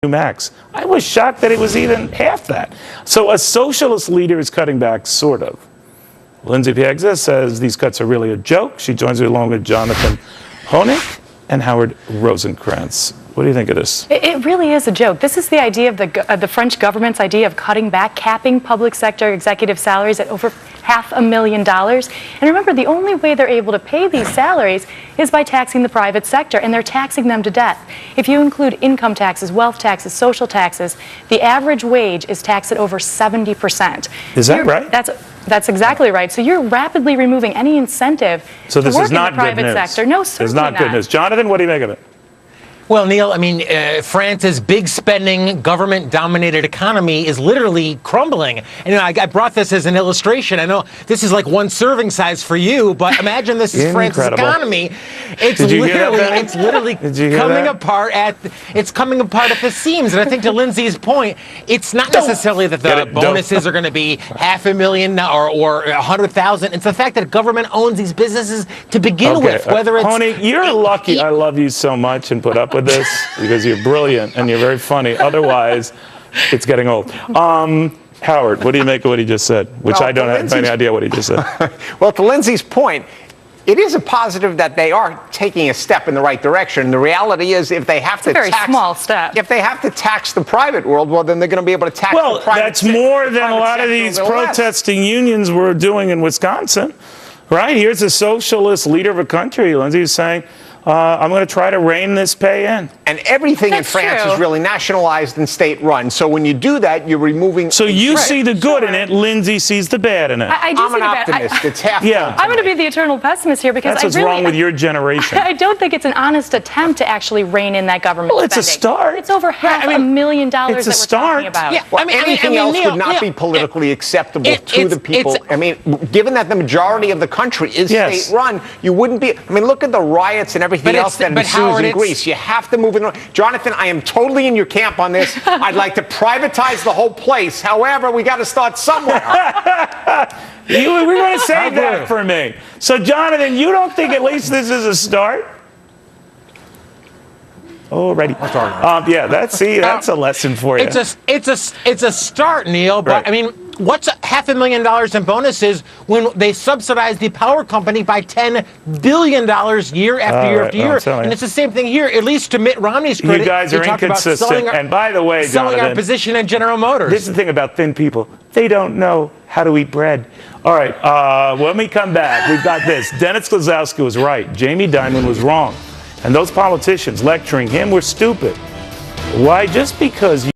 max. I was shocked that it was even half that. So a socialist leader is cutting back, sort of. Lindsay Piegza says these cuts are really a joke. She joins me along with Jonathan Honig and Howard Rosencrans. What do you think of this? It really is a joke. This is the idea of the French government's idea of cutting back, capping public sector executive salaries at over $500,000. And remember, the only way they're able to pay these salaries is by taxing the private sector, and they're taxing them to death. If you include income taxes, wealth taxes, social taxes, the average wage is taxed at over 70%. Is that right? That's exactly right. So you're rapidly removing any incentive to work in the private sector. No, certainly not. It's not good news. Jonathan, what do you make of it? Well, Neil, I mean, France's big spending, government-dominated economy is literally crumbling. And, you know, I brought this as an illustration. I know this is like one serving size for you, but imagine this is France's economy. It's literally coming apart at the seams. And I think to Lindsay's point, it's not necessarily that the bonuses are going to be $500,000 or $100,000. It's the fact that government owns these businesses to begin with. Whether it's Honey, you're lucky. I love you so much and put up with this because you're brilliant and you're very funny. Otherwise, it's getting old. Howard, what do you make of what he just said? Which I don't have any idea what he just said. Well, to Lindsay's point, it is a positive that they are taking a step in the right direction. The reality is, if they have to small step. If they have to tax the private world, well, then they're going to be able to tax the private. Well, that's more than a lot of these protesting unions were doing in Wisconsin, right? Here's a socialist leader of a country, Lindsay, is saying, I'm going to try to rein this pay in. And everything in France is really nationalized and state-run. So when you do that, you're removing... So you see the good in it. Lindsay sees the bad in it. I do I'm an optimist. It's half. Yeah. I'm going to be the eternal pessimist here because that's what's wrong with your generation. I don't think it's an honest attempt to actually rein in that government spending. Well, it's a start. It's over $500,000 that we're talking about. Yeah. Well, anything else would not be politically acceptable to the people. I mean, given that the majority of the country is state-run, you wouldn't be... I mean, look at the riots and everything else that ensues in Greece. You have to move in. Jonathan, I am totally in your camp on this. I'd like to privatize the whole place. However, we got to start somewhere. We're going to save that for me. So, Jonathan, you don't think at least this is a start? Alrighty. Yeah, that's a lesson for you. It's a start, Neil. But I mean, what's $500,000 in bonuses when they subsidize the power company by $10 billion year after year after year? And it's the same thing here. At least to Mitt Romney's credit, you guys are inconsistent. And by the way, selling Jonathan, our position in General Motors. This is the thing about thin people. They don't know how to eat bread. All right. When we come back, we've got this. Dennis Glazowski was right. Jamie Dimon was wrong. And those politicians lecturing him were stupid. Why? Just because